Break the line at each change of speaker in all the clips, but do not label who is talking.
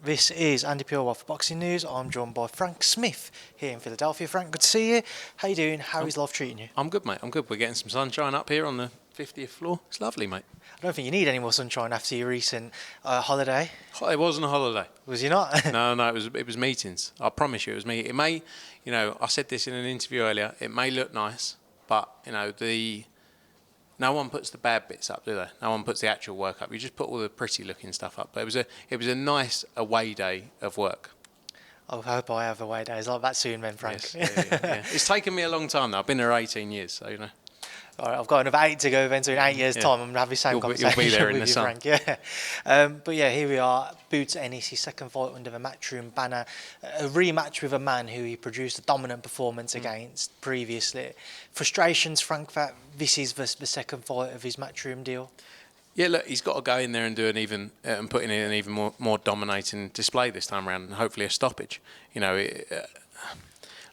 This is Andi Purewal for Boxing News. I'm joined by Frank Smith here in Philadelphia. Frank, good to see you. How you doing? How is life treating you?
I'm good, mate. I'm good. We're getting some sunshine up here on the 50th floor. It's lovely, mate.
I don't think you need any more sunshine after your recent holiday.
It wasn't a holiday.
Was you not?
No, it was meetings. I promise you, it was me. It may, I said this in an interview earlier. It may look nice, but no one puts the bad bits up, do they? No one puts the actual work up. You just put all the pretty-looking stuff up. But it was a nice away day of work.
I hope I have away days like that soon, then, Frank.
Yes, yeah. It's taken me a long time, though. I've been there 18 years, so,
All right, I've got another 8 to go then, so in 8 years' time I'm going to have the same conversation
you'll be there in
with
the
you,
sun.
Frank. Yeah. But yeah, here we are. Boots Ennis, his second fight under the Matchroom banner. A rematch with a man who he produced a dominant performance against previously. Frustrations, Frank, that this is the second fight of his Matchroom deal?
Yeah, look, he's got to go in there and do and put in an even more dominating display this time around, and hopefully a stoppage. Look,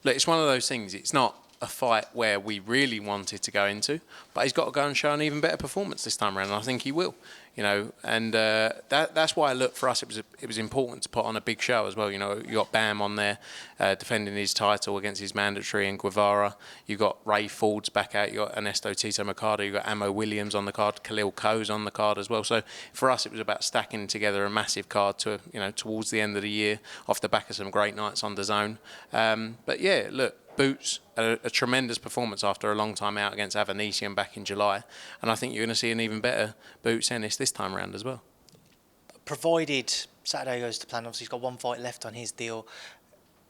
it's one of those things. It's not a fight where we really wanted to go into, but he's got to go and show an even better performance this time around, and I think he will. And that's why, look, for us it was important to put on a big show as well. You got Bam on there defending his title against his mandatory in Guevara. You got Ray Ford's back out. You got Ernesto Tito Mercado. You got Amo Williams on the card. Khalil Coe's on the card as well. So for us, it was about stacking together a massive card towards the end of the year off the back of some great nights on DAZN. But yeah, look. Boots, a tremendous performance after a long time out against Avanesian back in July. And I think you're going to see an even better Boots Ennis this time around as well.
Provided Saturday goes to plan, obviously he's got one fight left on his deal.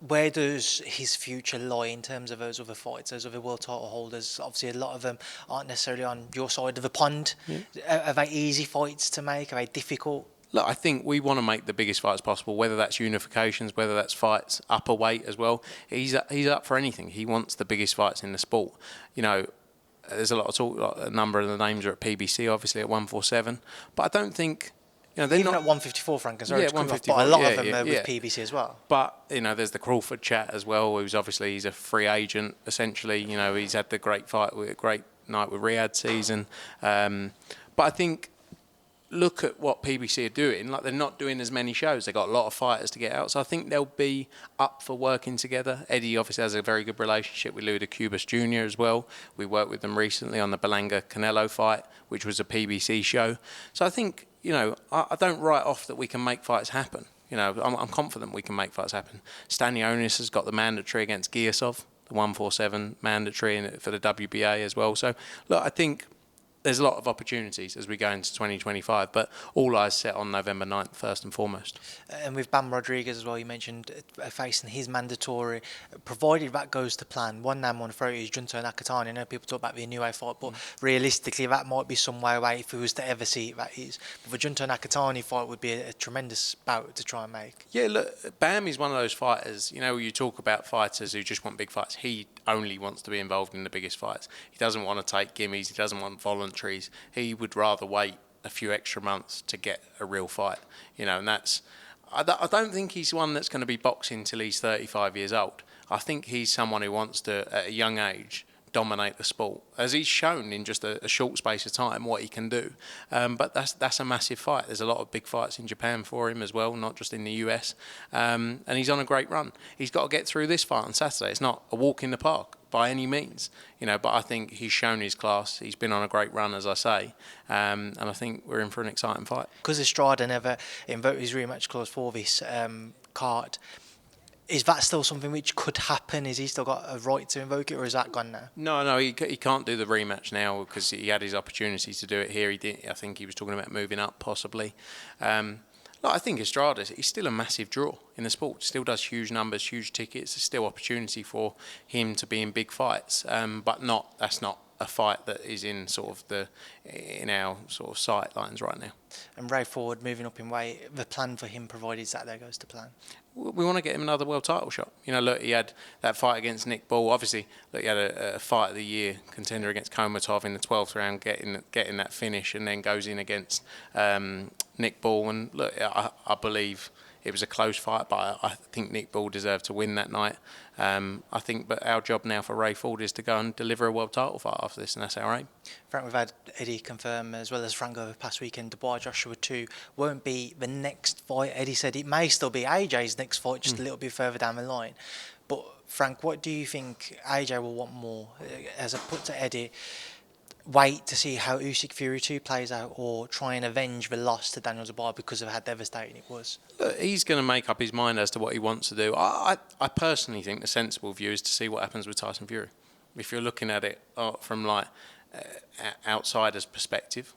Where does his future lie in terms of those other fights, those other world title holders? Obviously, a lot of them aren't necessarily on your side of the pond. Yeah. Are they easy fights to make? Are they difficult?
Look, I think we want to make the biggest fights possible, whether that's unifications, whether that's fights upper weight as well. He's up for anything. He wants the biggest fights in the sport. There's a lot of talk. A number of the names are at PBC, obviously at 147, but I don't think they're
even
not
at 154, Frank. Sorry,
yeah,
to
154.
but a lot of them are with PBC as well.
But there's the Crawford chat as well. He's a free agent essentially. He's had the great night with Riyadh season, but I think. Look at what PBC are doing. Like, they're not doing as many shows. They've got a lot of fighters to get out. So I think they'll be up for working together. Eddie obviously has a very good relationship with Rodriguez-Estrada Jr. as well. We worked with them recently on the Berlanga-Canelo fight, which was a PBC show. So I think, I don't write off that we can make fights happen. I'm confident we can make fights happen. Stanionis has got the mandatory against Giasov, the 147 mandatory for the WBA as well. So, look, I think there's a lot of opportunities as we go into 2025, but all eyes set on November 9th, first and foremost.
And with Bam Rodriguez as well, you mentioned facing his mandatory, provided that goes to plan. One name on the throat is Junto Nakatani. I know people talk about the Inoue fight, but realistically, that might be some way away if we was to ever see it, that is. But the Junto Nakatani fight would be a tremendous bout to try and make.
Yeah, look, Bam is one of those fighters, you talk about fighters who just want big fights. He only wants to be involved in the biggest fights. He doesn't want to take gimmies. He doesn't want voluntaries. He would rather wait a few extra months to get a real fight, and that's. I don't think he's one that's going to be boxing till he's 35 years old. I think he's someone who wants to, at a young age, dominate the sport, as he's shown in just a short space of time what he can do. But that's a massive fight. There's a lot of big fights in Japan for him as well, not just in the US. And he's on a great run. He's got to get through this fight on Saturday. It's not a walk in the park by any means, but I think he's shown his class. He's been on a great run, as I say, and I think we're in for an exciting fight.
Because Estrada never invoked his rematch clause for this card, is that still something which could happen? Is he still got a right to invoke it, or is that gone now?
No, he can't do the rematch now because he had his opportunity to do it here. I think he was talking about moving up, possibly. I think Estrada, he's still a massive draw in the sport. Still does huge numbers, huge tickets. There's still opportunity for him to be in big fights, but that's not a fight that is in our sort of sight lines right now.
And Ray Ford moving up in weight, the plan for him, provided Saturday goes to plan?
We want to get him another world title shot. Look, he had that fight against Nick Ball. Obviously, look, he had a fight of the year contender against Komatov in the 12th round, getting that finish, and then goes in against Nick Ball. And look, I believe It was a close fight, but I think Nick Ball deserved to win that night. But our job now for Ray Ford is to go and deliver a world title fight after this, and that's our aim.
Frank, we've had Eddie confirm, as well as Frank over the past weekend, Dubois Joshua 2 won't be the next fight. Eddie said it may still be AJ's next fight, just a little bit further down the line. But Frank, what do you think AJ will want more? As I put to Eddie, wait to see how Usyk Fury 2 plays out, or try and avenge the loss to Daniel Dubois because of how devastating it was?
Look, he's going to make up his mind as to what he wants to do. I personally think the sensible view is to see what happens with Tyson Fury. If you're looking at it from like outsider's perspective,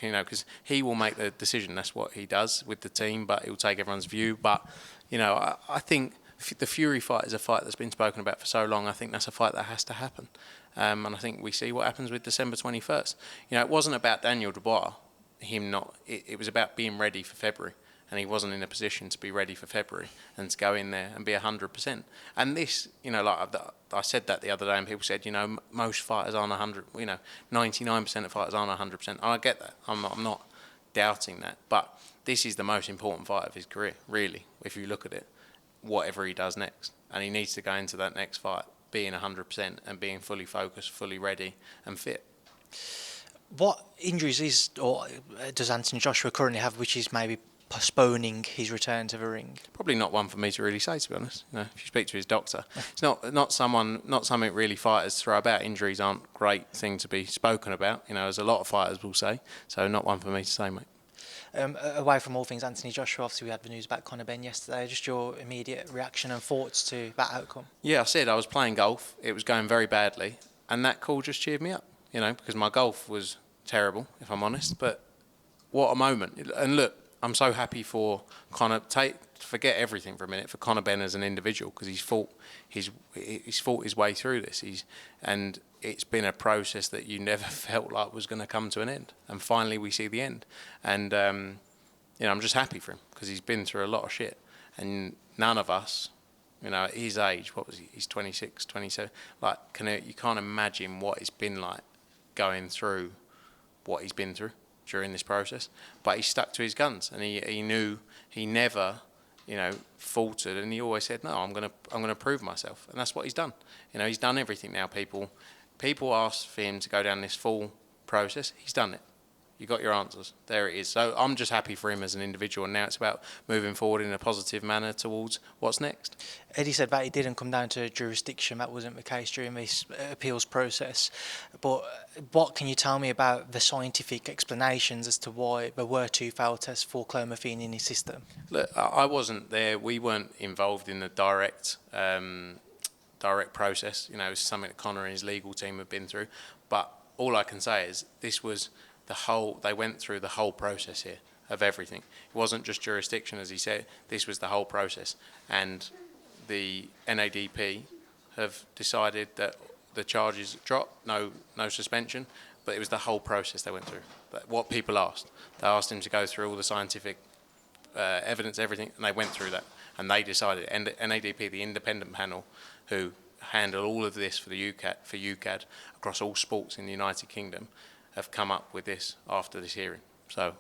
because he will make the decision. That's what he does with the team, but he'll take everyone's view. But I think the Fury fight is a fight that's been spoken about for so long. I think that's a fight that has to happen. And I think we see what happens with December 21st. It wasn't about Daniel Dubois, it was about being ready for February. And he wasn't in a position to be ready for February and to go in there and be 100%. And this, like I said that the other day, and people said, most fighters aren't 100, 99% of fighters aren't 100%. And I get that. I'm not doubting that. But this is the most important fight of his career, really, if you look at it, whatever he does next. And he needs to go into that next fight being 100% and being fully focused, fully ready and fit.
What injuries does Anthony Joshua currently have, which is maybe postponing his return to the ring?
Probably not one for me to really say, to be honest. If you speak to his doctor, it's not something really fighters throw about. Injuries aren't a great thing to be spoken about, as a lot of fighters will say. So not one for me to say, mate.
Away from all things Anthony Joshua, obviously we had the news about Conor Benn yesterday. Just your immediate reaction and thoughts to that outcome? Yeah,
I said I was playing golf. It was going very badly, and that call just cheered me up. Because my golf was terrible, if I'm honest. But what a moment! And look, I'm so happy for Conor. Forget everything for a minute for Conor Benn as an individual, because he's fought his way through this. And it's been a process that you never felt like was going to come to an end. And finally, we see the end. And I'm just happy for him, because he's been through a lot of shit. And none of us, at his age, what was he? He's 26, 27. Like, you can't imagine what it's been like going through what he's been through during this process. But he stuck to his guns, and he knew he never, faltered, and he always said, "No, I'm gonna prove myself," and that's what he's done. He's done everything now. People asked for him to go down this full process. He's done it. You got your answers. There it is. So I'm just happy for him as an individual, and now it's about moving forward in a positive manner towards what's next.
Eddie said that it didn't come down to jurisdiction. That wasn't the case during this appeals process. But what can you tell me about the scientific explanations as to why there were 2 failed tests for clomiphene in his system?
Look, I wasn't there. We weren't involved in the direct process. It's something that Conor and his legal team have been through. But all I can say is this was they went through the whole process here of everything. It wasn't just jurisdiction, as he said. This was the whole process. And the NADP have decided that the charges dropped, no suspension, but it was the whole process they went through. What people asked. They asked him to go through all the scientific evidence, everything, and they went through that. And they decided, and the NADP, the independent panel, who handle all of this for the UKAD across all sports in the United Kingdom, have come up with this after this hearing. So,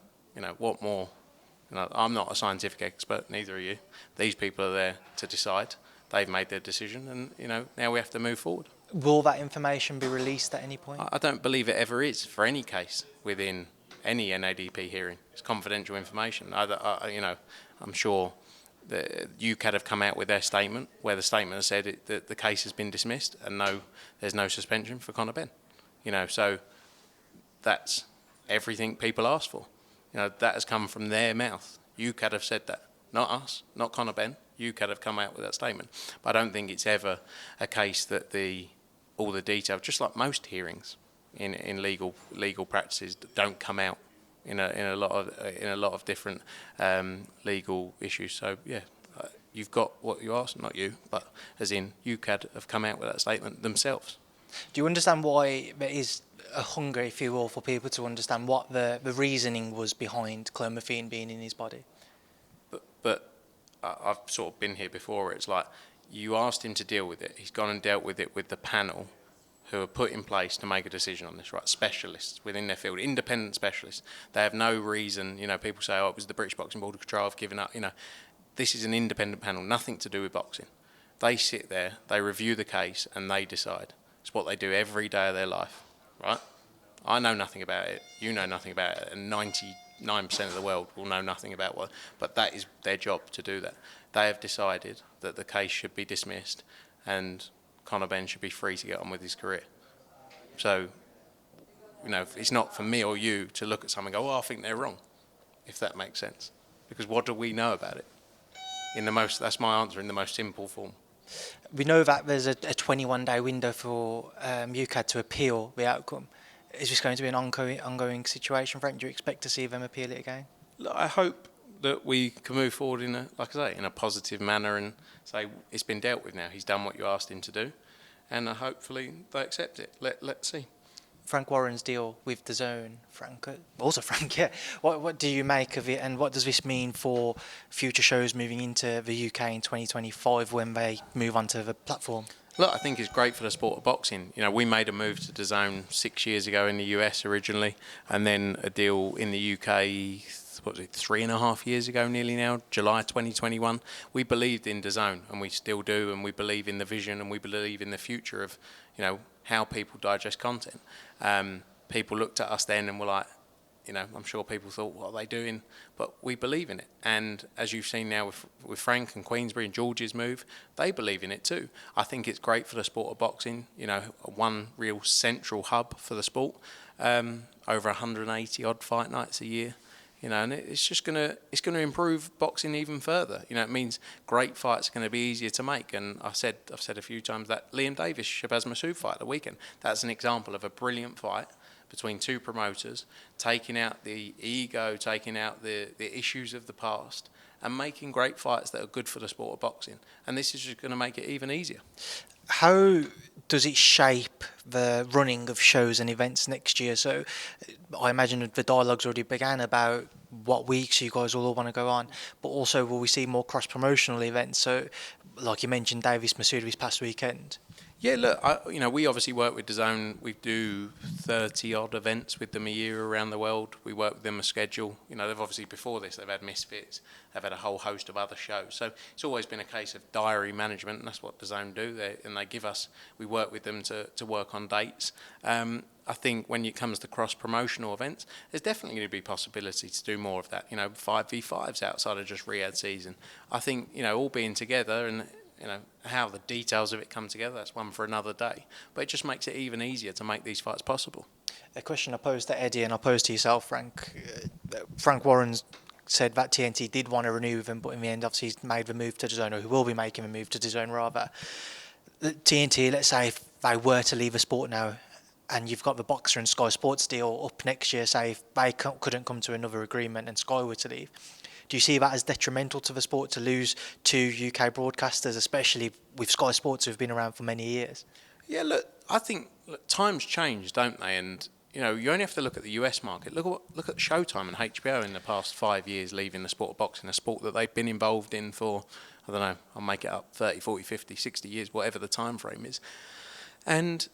what more? I'm not a scientific expert, neither are you. These people are there to decide. They've made their decision, and now we have to move forward.
Will that information be released at any point?
I don't believe it ever is for any case within any NADP hearing. It's confidential information. I'm sure the UKAD have come out with their statement, where the statement has said that the case has been dismissed and there's no suspension for Conor Benn. So that's everything people asked for. That has come from their mouth. UKAD have said that, not us, not Conor Benn. UKAD have come out with that statement. But I don't think it's ever a case that all the detail, just like most hearings in legal practices, don't come out in a lot of different legal issues. So yeah, you've got what you asked, not you, but as in UKAD have come out with that statement themselves.
Do you understand why there is a hunger, if you will, for people to understand what the reasoning was behind clomiphene being in his body?
But I've sort of been here before, where it's like, you asked him to deal with it. He's gone and dealt with it with the panel who are put in place to make a decision on this, right? Specialists within their field, independent specialists. They have no reason, people say, oh, it was the British Boxing Board of Control, I've given up, this is an independent panel, nothing to do with boxing. They sit there, they review the case, and they decide. It's what they do every day of their life, right? I know nothing about it, you know nothing about it, and 99% of the world will know nothing about what, but that is their job to do that. They have decided that the case should be dismissed and Conor Benn should be free to get on with his career. So, it's not for me or you to look at something and go, I think they're wrong, if that makes sense. Because what do we know about it? That's my answer in the most simple form.
We know that there's a 21-day window for UCAD to appeal the outcome. Is this going to be an ongoing situation, Frank? Do you expect to see them appeal it again?
Look, I hope that we can move forward in a positive manner and say it's been dealt with now. He's done what you asked him to do, and hopefully they accept it. Let's see.
Frank Warren's deal with DAZN, Frank, yeah. What do you make of it, and what does this mean for future shows moving into the UK in 2025 when they move onto the platform?
Look, I think it's great for the sport of boxing. We made a move to DAZN 6 years ago in the US originally, and then a deal in the UK, 3.5 years ago nearly now, July 2021. We believed in DAZN, and we still do, and we believe in the vision, and we believe in the future of, how people digest content. People looked at us then and were like, I'm sure people thought, what are they doing? But we believe in it. And as you've seen now with Frank and Queensberry and George's move, they believe in it too. I think it's great for the sport of boxing, one real central hub for the sport, over 180 odd fight nights a year. And it's just it's gonna improve boxing even further. It means great fights are going to be easier to make. And I've said a few times that Liam Davis Shabazz Massoud fight at the weekend. That's an example of a brilliant fight between two promoters, taking out the ego, taking out the issues of the past, and making great fights that are good for the sport of boxing. And this is just going to make it even easier.
How does it shape the running of shows and events next year? So I imagine the dialogue's already began about what weeks you guys all want to go on, but also will we see more cross-promotional events? So like you mentioned, Davis Massoud this past weekend.
Yeah, look, we obviously work with DAZN. We do 30 odd events with them a year around the world. We work with them a schedule. They've obviously before this they've had Misfits. They've had a whole host of other shows. So it's always been a case of diary management, and that's what DAZN do. They give us. We work with them to work on dates. I think when it comes to cross-promotional events, there's definitely going to be possibility to do more of that. 5v5s outside of just Riyadh season. I think all being together and. How the details of it come together, that's one for another day. But it just makes it even easier to make these fights possible.
A question I posed to Eddie and I posed to yourself, Frank. Frank Warren said that TNT did want to renew with him, but in the end, obviously, he's made the move to DAZN, or he will be making the move to DAZN rather. The TNT, let's say if they were to leave the sport now, and you've got the Boxer and Sky Sports deal up next year, say if they couldn't come to another agreement and Sky were to leave, do you see that as detrimental to the sport to lose two UK broadcasters, especially with Sky Sports who've been around for many years?
Yeah, look, I think times change, don't they? And you only have to look at the US market. Look at Showtime and HBO in the past 5 years leaving the sport of boxing, a sport that they've been involved in for, I don't know, I'll make it up, 30, 40, 50, 60 years, whatever the time frame is. And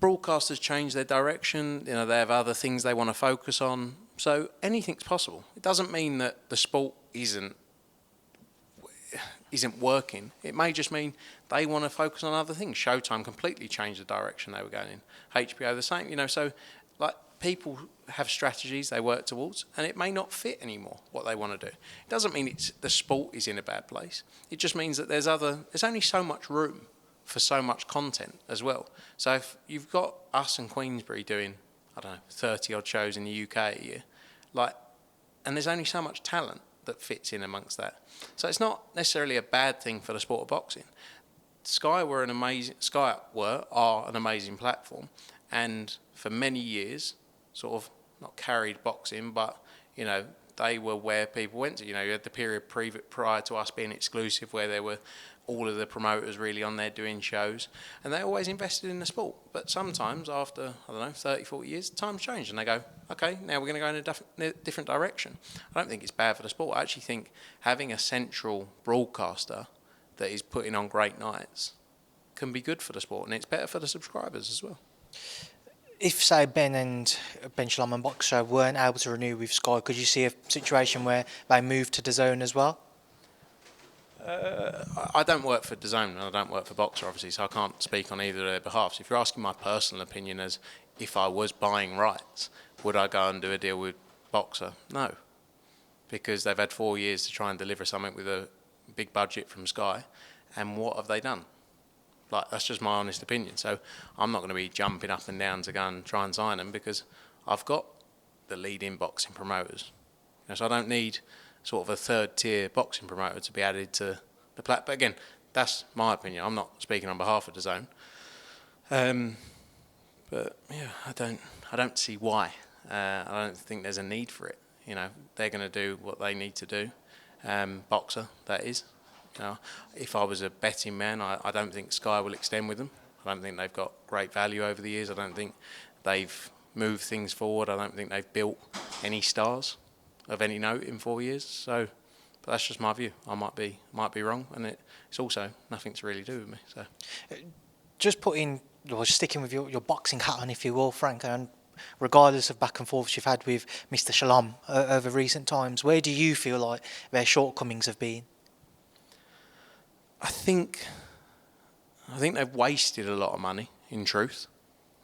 broadcasters change their direction. They have other things they want to focus on. So anything's possible. It doesn't mean that the sport isn't working. It may just mean they want to focus on other things. Showtime completely changed the direction they were going in. HBO the same. So like people have strategies they work towards, and it may not fit anymore what they want to do. It doesn't mean the sport is in a bad place. It just means that there's only so much room for so much content as well. So if you've got us and Queensberry doing, 30 odd shows in the UK a year, and there's only so much talent that fits in amongst that. So it's not necessarily a bad thing for the sport of boxing. Sky are an amazing platform, and for many years, sort of not carried boxing, but they were where people went to. You had the period prior to us being exclusive where there were all of the promoters really on there doing shows, and they always invested in the sport. But sometimes after, 30, 40 years, times change and they go, okay, now we're going to go in a different direction. I don't think it's bad for the sport. I actually think having a central broadcaster that is putting on great nights can be good for the sport, and it's better for the subscribers as well.
If, say, Ben Shalom and Boxer weren't able to renew with Sky, could you see a situation where they moved to DAZN as well?
I don't work for DAZN and I don't work for Boxer, obviously, so I can't speak on either of their behalf. So if you're asking my personal opinion as if I was buying rights, would I go and do a deal with Boxer? No, because they've had 4 years to try and deliver something with a big budget from Sky, and what have they done? Like, that's just my honest opinion. So I'm not going to be jumping up and down to go and try and sign them because I've got the leading boxing promoters. You know, so I don't need sort of a third-tier boxing promoter to be added to the plat. But again, that's my opinion. I'm not speaking on behalf of DAZN. But yeah, I don't see why. I don't think there's a need for it. You know, they're going to do what they need to do. Boxer, that is. You know, if I was a betting man, I don't think Sky will extend with them. I don't think they've got great value over the years. I don't think they've moved things forward. I don't think they've built any stars of any note in 4 years. So, but that's just my view. I might be wrong, and it's also nothing to really do with me. So,
just sticking with your boxing hat on, if you will, Frank, and regardless of back and forths you've had with Mr. Shalom over recent times, where do you feel like their shortcomings have been?
I think they've wasted a lot of money, in truth,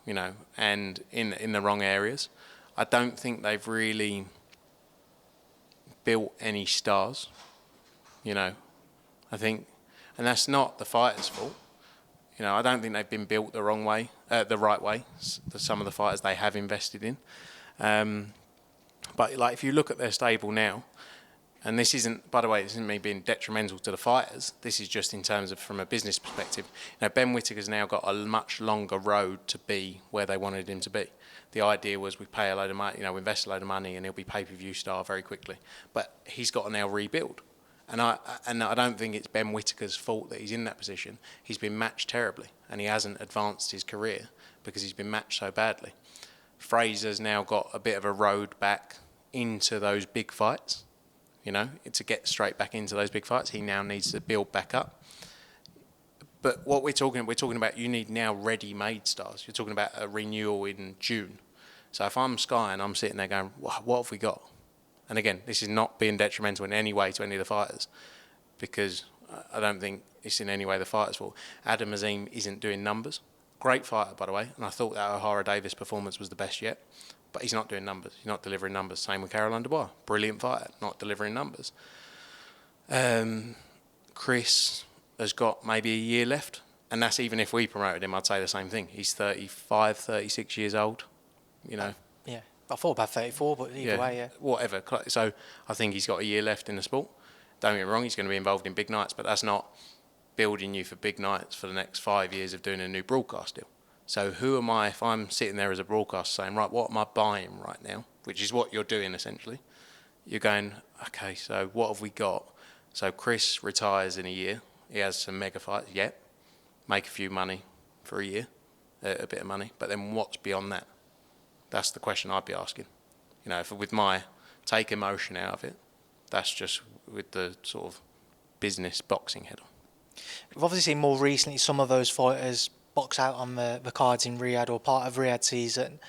you know, and in the wrong areas. I don't think they've really built any stars, you know. I think, and that's not the fighters' fault. You know, I don't think they've been built the right way. Some of the fighters they have invested in, but like if you look at their stable now, and this isn't, by the way, this isn't me being detrimental to the fighters. This is just in terms of from a business perspective. You know, Ben Whittaker's now got a much longer road to be where they wanted him to be. The idea was we pay a load of money, you know, we invest a load of money, and he'll be pay-per-view star very quickly. But he's got to now rebuild. And I don't think it's Ben Whittaker's fault that he's in that position. He's been matched terribly, and he hasn't advanced his career because he's been matched so badly. Fraser's now got a bit of a road back into those big fights. You know, to get straight back into those big fights, he now needs to build back up. But what we're talking about, you need now ready-made stars. You're talking about a renewal in June. So if I'm Sky and I'm sitting there going, what have we got? And again, this is not being detrimental in any way to any of the fighters, because I don't think it's in any way the fighters' fault. Adam Azim isn't doing numbers. Great fighter, by the way, and I thought that O'Hara Davis performance was the best yet. But he's not doing numbers. He's not delivering numbers. Same with Caroline Dubois. Brilliant fighter, not delivering numbers. Chris has got maybe a year left. And that's even if we promoted him, I'd say the same thing. He's 35, 36 years old, you know.
Yeah, I thought about 34, but either way, yeah.
Whatever. So I think he's got a year left in the sport. Don't get me wrong, he's going to be involved in big nights, but that's not building you for big nights for the next 5 years of doing a new broadcast deal. So who am I, if I'm sitting there as a broadcaster saying, right, what am I buying right now? Which is what you're doing, essentially. You're going, okay, so what have we got? So Chris retires in a year. He has some mega fights yet. Make a few money for a year, a bit of money. But then what's beyond that? That's the question I'd be asking. You know, with my take emotion out of it, that's just with the sort of business boxing head on.
We've obviously seen more recently some of those fighters box out on the cards in Riyadh or part of Riyadh season.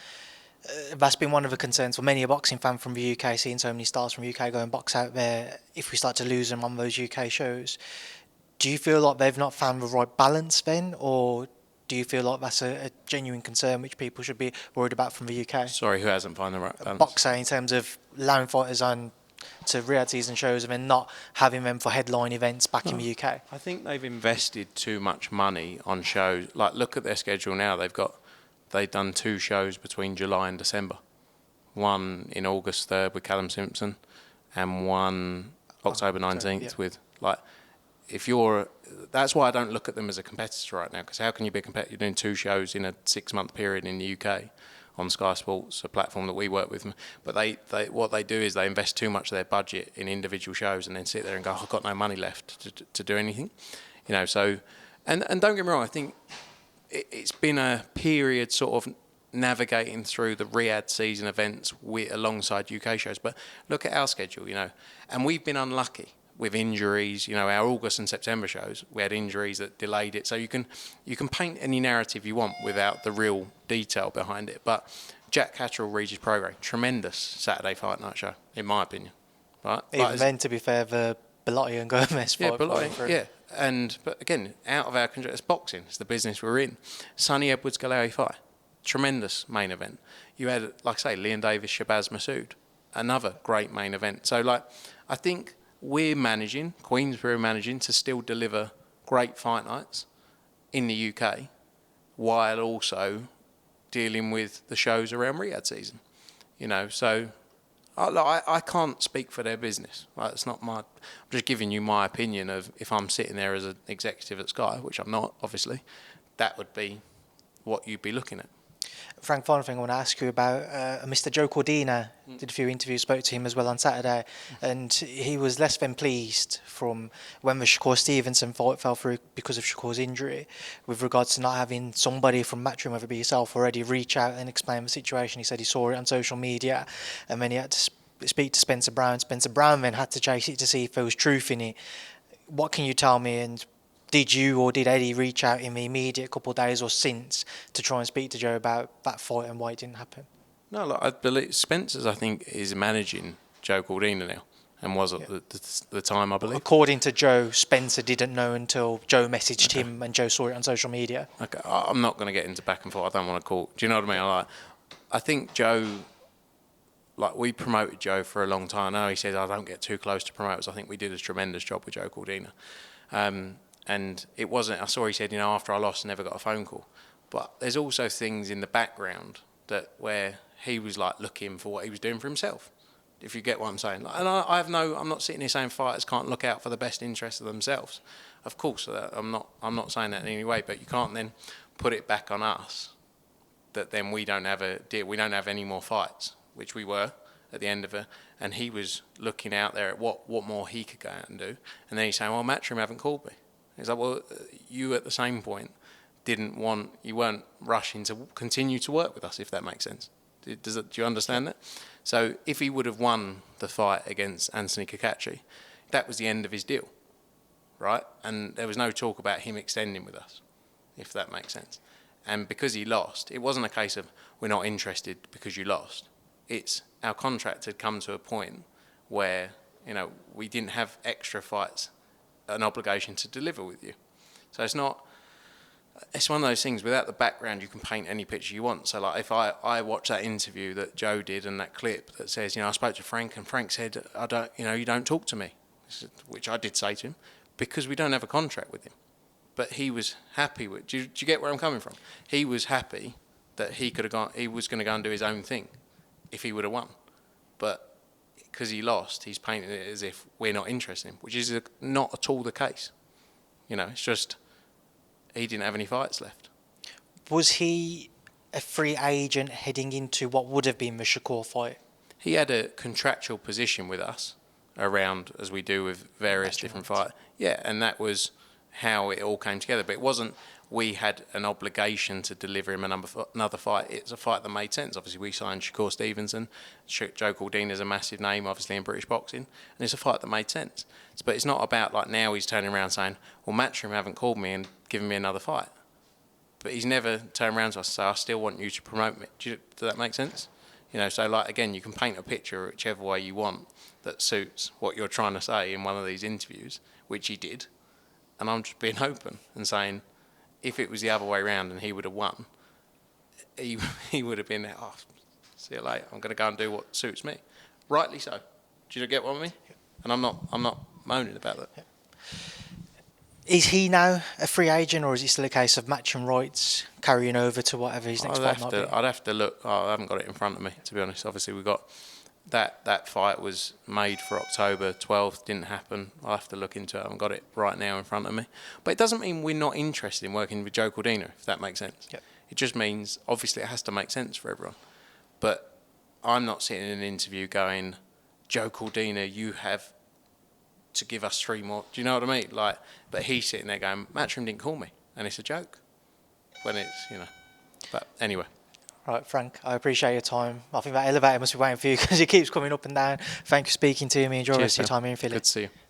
That's been one of the concerns for many a boxing fan from the UK, seeing so many stars from the UK go and box out there. If we start to lose them on those UK shows, do you feel like they've not found the right balance then, or do you feel like that's a genuine concern which people should be worried about from the UK?
Sorry, who hasn't found the right balance?
Boxer, in terms of allowing fighters on to Riyadh season shows and then not having them for headline events back in the UK.
I think they've invested too much money on shows. Like, look at their schedule now. They've done 2 shows between July and December. One in August 3rd with Callum Simpson, and one October 19th with, like, that's why I don't look at them as a competitor right now, because how can you be a competitor? You're doing 2 shows in a 6-month period in the UK on Sky Sports, a platform that we work with. But what they do is they invest too much of their budget in individual shows and then sit there and go, I've got no money left to do anything. You know, so, and don't get me wrong, I think it's been a period sort of navigating through the Riyadh season events alongside UK shows. But look at our schedule, you know, and we've been unlucky with injuries. You know, our August and September shows, we had injuries that delayed it. So you can paint any narrative you want without the real detail behind it. But Jack Catterall, Regis Prograis, tremendous Saturday fight night show, in my opinion. Right?
Even then, to be fair, the Bellotti and Gomez
Yeah,
fight.
Bellotti, yeah. But again, out of our control, it's boxing. It's the business we're in. Sonny Edwards Galawi fight, tremendous main event. You had, like I say, Leon Davis, Shabazz Masood, another great main event. So, like, I think Queensbury are managing to still deliver great fight nights in the UK, while also dealing with the shows around Riyadh season. You know, so I can't speak for their business. Like, it's not my. I'm just giving you my opinion of if I'm sitting there as an executive at Sky, which I'm not, obviously, that would be what you'd be looking at.
Frank, final thing I want to ask you about, Mr. Joe Cordina did a few interviews, spoke to him as well on Saturday, and he was less than pleased from when the Shakur Stevenson fight fell through because of Shakur's injury, with regards to not having somebody from Matchroom, whether it be yourself, already reach out and explain the situation. He said he saw it on social media, and then he had to speak to Spencer Brown. Spencer Brown then had to chase it to see if there was truth in it. What can you tell me, and did you or did Eddie reach out in the immediate couple of days or since to try and speak to Joe about that fight and why it didn't happen?
No, look, I believe Spencer's, I think, is managing Joe Cordina now, and was at the time, I believe.
According to Joe, Spencer didn't know until Joe messaged him and Joe saw it on social media.
Okay, I'm not going to get into back and forth. I don't want to call. Do you know what I mean? I think Joe, like, we promoted Joe for a long time. I know he says I don't get too close to promoters. I think we did a tremendous job with Joe Cordina. And it wasn't, I saw he said, after I lost, I never got a phone call. But there's also things in the background that where he was like looking for what he was doing for himself, if you get what I'm saying. Like, and I'm not sitting here saying fighters can't look out for the best interests of themselves. Of course, I'm not saying that in any way, but you can't then put it back on us that then we don't have any more fights, which we were at the end of it. And he was looking out there at what more he could go out and do. And then he's saying, well, Matchroom haven't called me. He's like, well, you at the same point you weren't rushing to continue to work with us, if that makes sense. Do you understand that? So if he would have won the fight against Ennis-Chukhadzhian, that was the end of his deal, right? And there was no talk about him extending with us, if that makes sense. And because he lost, it wasn't a case of we're not interested because you lost. It's our contract had come to a point where, we didn't have extra fights, an obligation to deliver with you. So it's one of those things, without the background you can paint any picture you want. So like if I watch that interview that Joe did and that clip that says, I spoke to Frank and Frank said, you don't talk to me, which I did say to him, because we don't have a contract with him. But he was happy with, do you get where I'm coming from? He was happy that he was going to go and do his own thing if he would have won. But because he lost, he's painting it as if we're not interested in him, which is not at all the case. It's just he didn't have any fights left.
Was he a free agent heading into what would have been the Shakur fight?
He had a contractual position with us around, as we do with various different fights. Yeah, and that was how it all came together. But it wasn't we had an obligation to deliver him another fight. It's a fight that made sense. Obviously, we signed Shakur Stevenson. Joe Cordina is a massive name, obviously, in British boxing. And it's a fight that made sense. But it's not about, like, now he's turning around saying, well, Matchroom haven't called me and given me another fight. But he's never turned around to us and said, I still want you to promote me. Does that make sense? So, like, again, you can paint a picture whichever way you want that suits what you're trying to say in one of these interviews, which he did. And I'm just being open and saying, if it was the other way around and he would have won, he would have been, see you later, I'm going to go and do what suits me. Rightly so. Do you get what I mean? And I'm not moaning about that.
Yeah. Is he now a free agent, or is it still a case of matching rights carrying over to whatever his next fight might be?
I'd have to look. I haven't got it in front of me, to be honest. Obviously, we got that fight was made for October 12th, didn't happen. I'll have to look into it. I haven't got it right now in front of me. But it doesn't mean we're not interested in working with Joe Cordina, if that makes sense.
Yep.
It just means, obviously, it has to make sense for everyone. But I'm not sitting in an interview going, Joe Cordina, you have to give us 3 more. Do you know what I mean? Like, but he's sitting there going, Matchroom didn't call me. And it's a joke. When it's, But anyway.
Right, Frank, I appreciate your time. I think that elevator must be waiting for you because it keeps coming up and down. Thank you for speaking to me. Enjoy the rest of your time here in Philly.
Good to see you.